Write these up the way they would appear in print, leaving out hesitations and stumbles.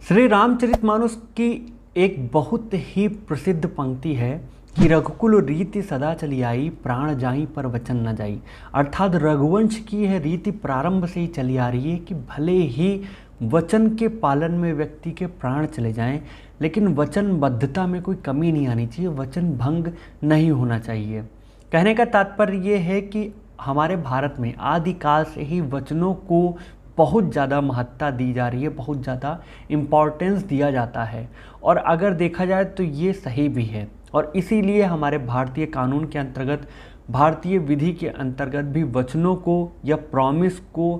श्री रामचरितमानस की एक बहुत ही प्रसिद्ध पंक्ति है कि रघुकुल रीति सदा चली आई, प्राण जाई पर वचन न जाई। अर्थात रघुवंश की यह रीति प्रारंभ से ही चली आ रही है कि भले ही वचन के पालन में व्यक्ति के प्राण चले जाएं, लेकिन वचनबद्धता में कोई कमी नहीं आनी चाहिए, वचन भंग नहीं होना चाहिए। कहने का तात्पर्य ये है कि हमारे भारत में आदिकाल से ही वचनों को बहुत ज़्यादा महत्ता दी जा रही है, बहुत ज़्यादा इम्पॉर्टेंस दिया जाता है, और अगर देखा जाए तो ये सही भी है। और इसीलिए हमारे भारतीय कानून के अंतर्गत, भारतीय विधि के अंतर्गत भी वचनों को या प्रॉमिस को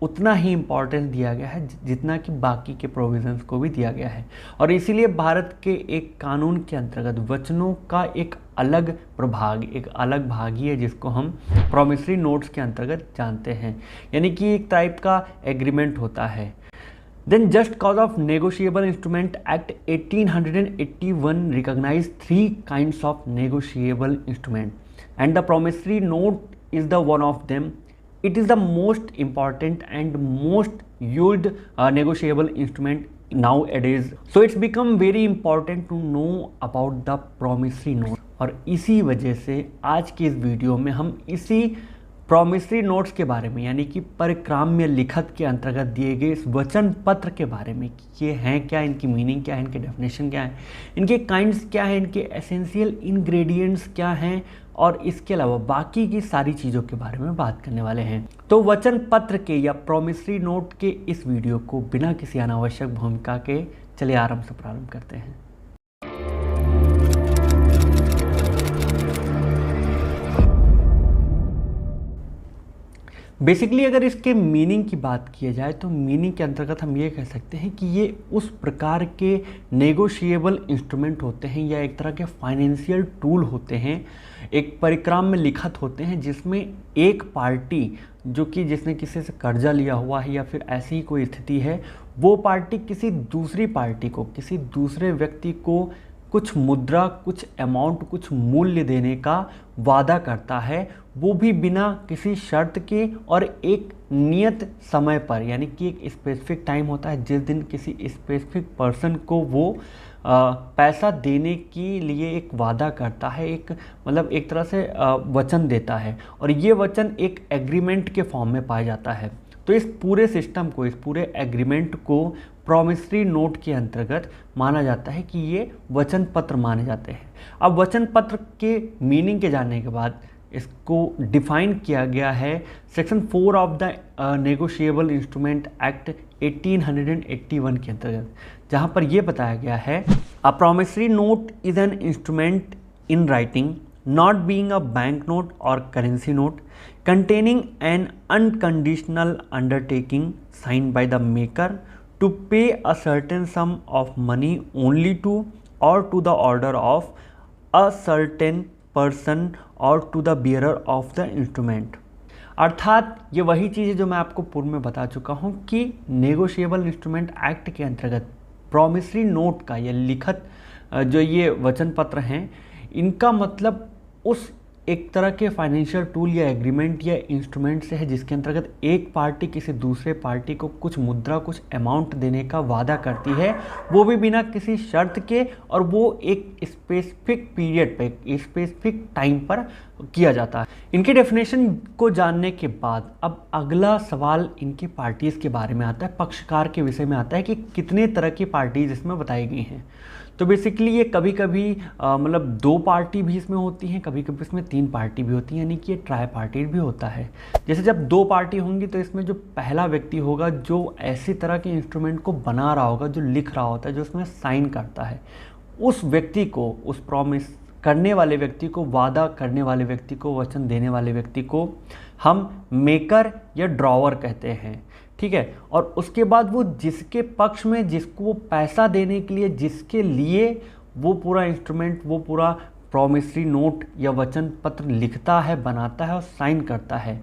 उतना ही इम्पॉर्टेंस दिया गया है जितना कि बाकी के प्रोविजंस को भी दिया गया है। और इसीलिए भारत के एक कानून के अंतर्गत वचनों का एक अलग प्रभाग, एक अलग भाग ही है जिसको हम प्रॉमिसरी नोट्स के अंतर्गत जानते हैं, यानी कि एक टाइप का एग्रीमेंट होता है। Then just cause of Negotiable Instrument Act 1881 recognized three kinds of negotiable instrument, and the promissory note is the one of them. It is the most important and most used negotiable instrument nowadays. So it's become very important to know about the promissory note. और इसी वजह से आज के इस video में हम इसी प्रॉमिसरी नोट्स के बारे में, यानी कि परिक्राम्य लिखत के अंतर्गत दिए गए इस वचन पत्र के बारे में कि ये हैं क्या, इनकी मीनिंग क्या है, इनके डेफिनेशन क्या है, इनके काइंड्स क्या है, इनके एसेंशियल इंग्रेडिएंट्स क्या हैं, और इसके अलावा बाकी की सारी चीज़ों के बारे में बात करने वाले हैं। तो वचन पत्र के या प्रॉमिसरी नोट के इस वीडियो को बिना किसी अनावश्यक भूमिका के चलिए आराम से प्रारंभ करते हैं। बेसिकली अगर इसके मीनिंग की बात की जाए तो मीनिंग के अंतर्गत हम ये कह सकते हैं कि ये उस प्रकार के नेगोशिएबल इंस्ट्रूमेंट होते हैं या एक तरह के फाइनेंशियल टूल होते हैं, एक परिक्राम में लिखत होते हैं जिसमें एक पार्टी जो कि जिसने किसी से कर्जा लिया हुआ है या फिर ऐसी ही कोई स्थिति है, वो पार्टी किसी दूसरी पार्टी को, किसी दूसरे व्यक्ति को कुछ मुद्रा, कुछ अमाउंट, कुछ मूल्य देने का वादा करता है, वो भी बिना किसी शर्त के और एक नियत समय पर, यानी कि एक स्पेसिफिक टाइम होता है जिस दिन किसी स्पेसिफिक पर्सन को वो पैसा देने के लिए एक वादा करता है, एक मतलब एक तरह से वचन देता है, और ये वचन एक एग्रीमेंट के फॉर्म में पाया जाता है। तो इस पूरे सिस्टम को, इस पूरे एग्रीमेंट को प्रॉमिसरी नोट के अंतर्गत माना जाता है कि ये वचन पत्र माने जाते हैं। अब वचन पत्र के मीनिंग के जानने के बाद इसको डिफाइन किया गया है section 4 of the negotiable instrument act 1881 के अंतर्गत, जहाँ पर यह बताया गया है a promissory note is an instrument in writing not being a banknote or currency note containing an unconditional undertaking signed by the maker to pay a certain sum of money only to or to the order of a certain person or to the bearer of the instrument। अर्थात ये वही चीज़ है जो मैं आपको पूर्व में बता चुका हूँ कि नेगोशिएबल इंस्ट्रूमेंट एक्ट के अंतर्गत प्रॉमिसरी नोट का, या लिखत जो ये वचन पत्र हैं, इनका मतलब उस एक तरह के फाइनेंशियल टूल या एग्रीमेंट या इंस्ट्रूमेंट से है जिसके अंतर्गत एक पार्टी किसी दूसरे पार्टी को कुछ मुद्रा, कुछ अमाउंट देने का वादा करती है, वो भी बिना किसी शर्त के, और वो एक स्पेसिफिक पीरियड पे, एक स्पेसिफिक टाइम पर किया जाता है। इनके डेफिनेशन को जानने के बाद अब अगला सवाल इनके पार्टीज़ के बारे में आता है, पक्षकार के विषय में आता है कि कितने तरह की पार्टीज इसमें बताई गई हैं। तो बेसिकली ये कभी कभी मतलब 2 पार्टी भी इसमें होती हैं, कभी कभी इसमें 3 पार्टी भी होती हैं, यानी कि ये ट्राई पार्टी भी होता है। जैसे जब 2 पार्टी होंगी तो इसमें जो पहला व्यक्ति होगा जो ऐसी तरह के इंस्ट्रूमेंट को बना रहा होगा, जो लिख रहा होता है, जो उसमें साइन करता है, उस व्यक्ति को, उस प्रॉमिस करने वाले व्यक्ति को, वादा करने वाले व्यक्ति को, वचन देने वाले व्यक्ति को हम मेकर या ड्रॉवर कहते हैं, ठीक है। और उसके बाद वो जिसके पक्ष में, जिसको वो पैसा देने के लिए, जिसके लिए वो पूरा इंस्ट्रूमेंट, वो पूरा प्रॉमिसरी नोट या वचन पत्र लिखता है, बनाता है और साइन करता है,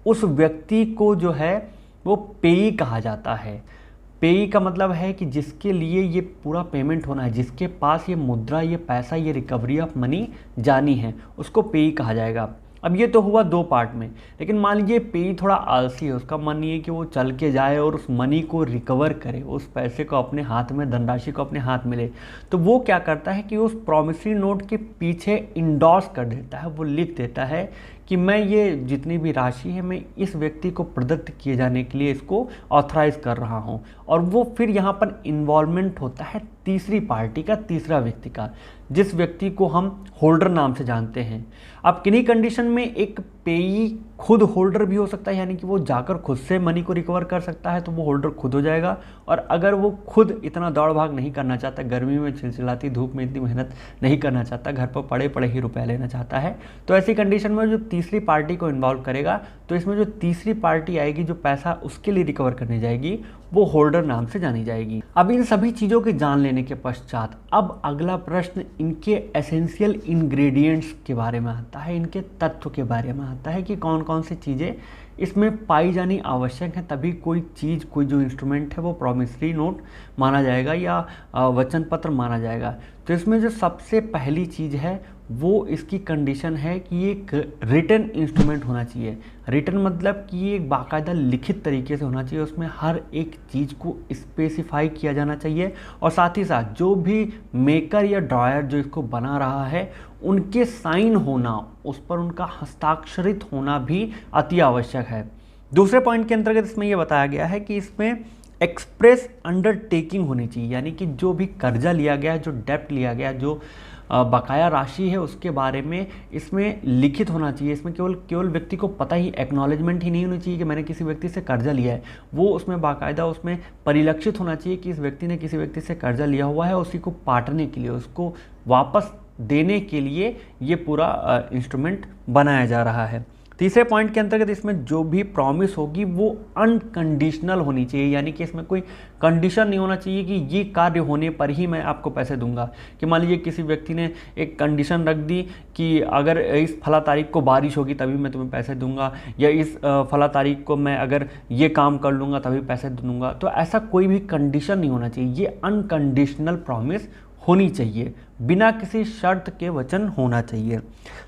उस व्यक्ति को जो है वो पेई कहा जाता है। पेई का मतलब है कि जिसके लिए ये पूरा पेमेंट होना है, जिसके पास ये मुद्रा, ये पैसा, ये रिकवरी ऑफ मनी जानी है, उसको पेई कहा जाएगा। अब ये तो हुआ दो पार्ट में, लेकिन मान लीजिए पेई थोड़ा आलसी है, उसका मन ये है कि वो चल के जाए और उस मनी को रिकवर करे, उस पैसे को अपने हाथ में, धनराशि को अपने हाथ मिले। तो वो क्या करता है कि उस प्रॉमिसरी नोट के पीछे इंडोर्स कर देता है, वो लिख देता है कि मैं ये जितनी भी राशि है मैं इस व्यक्ति को प्रदत्त किए जाने के लिए इसको ऑथराइज कर रहा हूँ। और वो फिर यहाँ पर इन्वॉल्वमेंट होता है तीसरी पार्टी का, तीसरा व्यक्ति का, जिस व्यक्ति को हम होल्डर नाम से जानते हैं। अब किन्हीं कंडीशन में एक पेई खुद होल्डर भी हो सकता है, यानी कि वो जाकर खुद से मनी को रिकवर कर सकता है, तो वो होल्डर खुद हो जाएगा। और अगर वो खुद इतना दौड़ भाग नहीं करना चाहता, गर्मी में चिलचिलाती धूप में इतनी मेहनत नहीं करना चाहता, घर पर पड़े पड़े ही रुपए लेना चाहता है, तो ऐसी कंडीशन में जो तीसरी पार्टी को इन्वॉल्व करेगा, तो इसमें जो तीसरी पार्टी आएगी जो पैसा उसके लिए रिकवर करने जाएगी, वो होल्डर नाम से जानी जाएगी। अब इन सभी चीज़ों के जान लेने के पश्चात अब अगला प्रश्न इनके एसेंशियल इंग्रेडिएंट्स के बारे में आता है, इनके तत्व के बारे में आता है कि कौन कौन सी चीज़ें इसमें पाई जानी आवश्यक है, तभी कोई चीज़, कोई जो इंस्ट्रूमेंट है वो प्रॉमिसरी नोट माना जाएगा या वचन पत्र माना जाएगा। तो इसमें जो सबसे पहली चीज़ है वो इसकी कंडीशन है कि ये एक रिटन इंस्ट्रूमेंट होना चाहिए। रिटन मतलब कि ये एक बाकायदा लिखित तरीके से होना चाहिए, उसमें हर एक चीज़ को स्पेसिफाई किया जाना चाहिए, और साथ ही साथ जो भी मेकर या ड्रायर जो इसको बना रहा है उनके साइन होना, उस पर उनका हस्ताक्षरित होना भी अति आवश्यक है। दूसरे पॉइंट के अंतर्गत इसमें यह बताया गया है कि इसमें एक्सप्रेस अंडरटेकिंग होनी चाहिए, यानी कि जो भी कर्जा लिया गया है, जो डेप्ट लिया गया, जो बकाया राशि है, उसके बारे में इसमें लिखित होना चाहिए। इसमें केवल व्यक्ति को पता ही, एक्नॉलेजमेंट ही नहीं होनी चाहिए कि मैंने किसी व्यक्ति से कर्जा लिया है, वो उसमें बाकायदा उसमें परिलक्षित होना चाहिए कि इस व्यक्ति ने किसी व्यक्ति से कर्जा लिया हुआ है, उसी को पाटने के लिए, उसको वापस देने के लिए ये पूरा इंस्ट्रूमेंट बनाया जा रहा है। तीसरे पॉइंट के अंतर्गत इसमें जो भी प्रॉमिस होगी वो अनकंडीशनल होनी चाहिए, यानी कि इसमें कोई कंडीशन नहीं होना चाहिए कि ये कार्य होने पर ही मैं आपको पैसे दूंगा। कि मान लीजिए किसी व्यक्ति ने एक कंडीशन रख दी कि अगर इस फला तारीख को बारिश होगी तभी मैं तुम्हें पैसे दूंगा, या इस फला तारीख को मैं अगर ये काम कर लूँगा तभी पैसे दूंगा, तो ऐसा कोई भी कंडीशन नहीं होना चाहिए। ये अनकंडीशनल प्रॉमिस होनी चाहिए, बिना किसी शर्त के वचन होना चाहिए।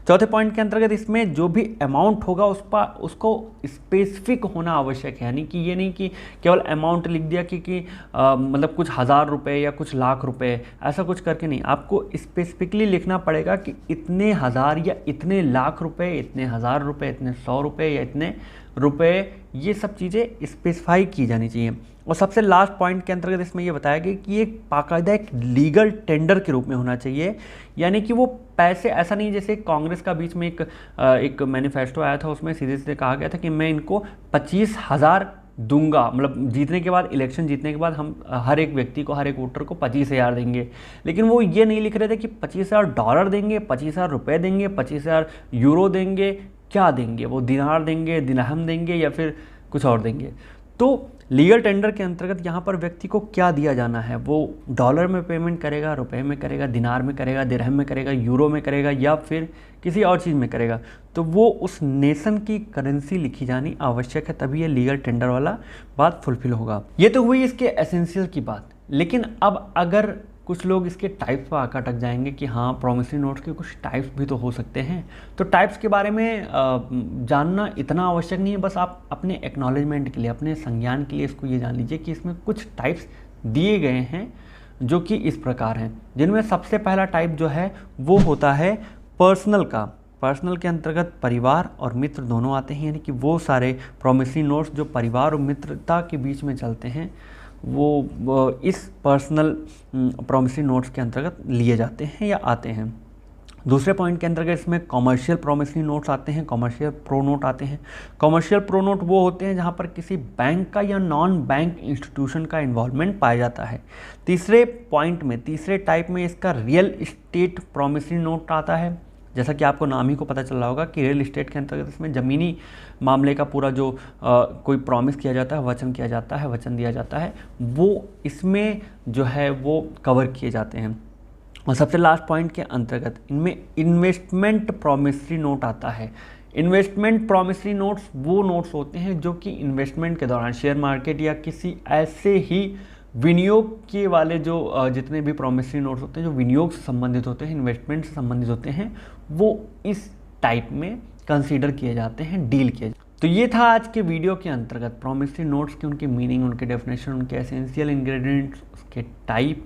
चौथे पॉइंट के अंतर्गत इसमें जो भी अमाउंट होगा उसको स्पेसिफिक होना आवश्यक है, यानी कि ये नहीं कि केवल अमाउंट लिख दिया कि मतलब कुछ हज़ार रुपए या कुछ लाख रुपए, ऐसा कुछ करके नहीं, आपको स्पेसिफिकली लिखना पड़ेगा कि इतने हज़ार या इतने लाख रुपए, इतने हज़ार रुपए, इतने 100 रुपए या इतने रुपए, ये सब चीज़ें स्पेसिफाई की जानी चाहिए। और सबसे लास्ट पॉइंट के अंतर्गत इसमें ये बताया गया कि एक बाकायदा एक लीगल टेंडर के रूप में होना चाहिए, यानी कि वो पैसे ऐसा नहीं जैसे कांग्रेस का बीच में एक मैनिफेस्टो आया था, उसमें सीधे सीधे कहा गया था कि मैं इनको 25,000 दूंगा, मतलब जीतने के बाद, इलेक्शन जीतने के बाद हम हर एक व्यक्ति को, हर एक वोटर को 25,000 देंगे। लेकिन वो ये नहीं लिख रहे थे कि 25,000 डॉलर देंगे, 25,000 रुपये देंगे, 25,000 यूरो देंगे, क्या देंगे, वो दिनार देंगे, दिरहम देंगे या फिर कुछ और देंगे। तो लीगल टेंडर के अंतर्गत यहाँ पर व्यक्ति को क्या दिया जाना है, वो डॉलर में पेमेंट करेगा, रुपए में करेगा, दिनार में करेगा, दिरहम में करेगा, यूरो में करेगा या फिर किसी और चीज़ में करेगा, तो वो उस नेशन की करेंसी लिखी जानी आवश्यक है, तभी ये लीगल टेंडर वाला बात फुलफिल होगा। ये तो हुई इसके एसेंशियल की बात। लेकिन अब अगर कुछ लोग इसके टाइप्स पर आकर अटक जाएंगे कि हाँ प्रॉमिसरी नोट्स के कुछ टाइप्स भी तो हो सकते हैं, तो टाइप्स के बारे में जानना इतना आवश्यक नहीं है, बस आप अपने एक्नॉलेजमेंट के लिए, अपने संज्ञान के लिए इसको ये जान लीजिए कि इसमें कुछ टाइप्स दिए गए हैं जो कि इस प्रकार हैं, जिनमें सबसे पहला टाइप जो है वो होता है पर्सनल का। पर्सनल के अंतर्गत परिवार और मित्र दोनों आते हैं, यानी कि वो सारे प्रॉमिसरी नोट्स जो परिवार और मित्रता के बीच में चलते हैं वो इस पर्सनल प्रॉमिसरी नोट्स के अंतर्गत लिए जाते हैं या आते हैं। दूसरे पॉइंट के अंतर्गत इसमें कॉमर्शियल प्रॉमिसरी नोट्स आते हैं, कॉमर्शियल प्रो नोट आते हैं। कॉमर्शियल प्रो नोट वो होते हैं जहां पर किसी बैंक का या नॉन बैंक इंस्टीट्यूशन का इन्वॉल्वमेंट पाया जाता है। तीसरे पॉइंट में, तीसरे टाइप में इसका रियल इस्टेट प्रॉमिसरी नोट आता है। जैसा कि आपको नाम ही को पता चल रहा होगा कि रियल इस्टेट के अंतर्गत इसमें ज़मीनी मामले का पूरा जो कोई प्रॉमिस किया जाता है, वचन किया जाता है, वचन दिया जाता है, वो इसमें जो है वो कवर किए जाते हैं। और सबसे लास्ट पॉइंट के अंतर्गत इनमें इन्वेस्टमेंट प्रॉमिसरी नोट आता है। इन्वेस्टमेंट प्रॉमिसरी नोट्स वो नोट्स होते हैं जो कि इन्वेस्टमेंट के दौरान शेयर मार्केट या किसी ऐसे ही विनियोग के वाले जो जितने भी प्रॉमिसरी नोट्स होते हैं जो विनियोग से संबंधित होते हैं, इन्वेस्टमेंट से संबंधित होते हैं, वो इस टाइप में कंसीडर किए जाते हैं, डील किए। तो ये था आज के वीडियो के अंतर्गत प्रॉमिसरी नोट्स के, उनके मीनिंग, उनके डेफिनेशन, उनके एसेंशियल इंग्रेडिएंट्स, उसके टाइप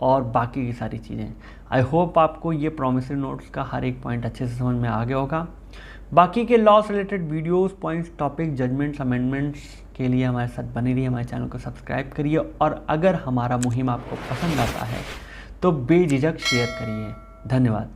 और बाकी की सारी चीज़ें। आई होप आपको ये प्रॉमिसरी नोट्स का हर एक पॉइंट अच्छे से समझ में आ गया होगा। बाकी के लॉ से related videos, points, topic, judgments, amendments के लिए हमारे साथ बने रहिए, हमारे चैनल को सब्सक्राइब करिए और अगर हमारा मुहिम आपको पसंद आता है तो बेझिझक शेयर करिए। धन्यवाद।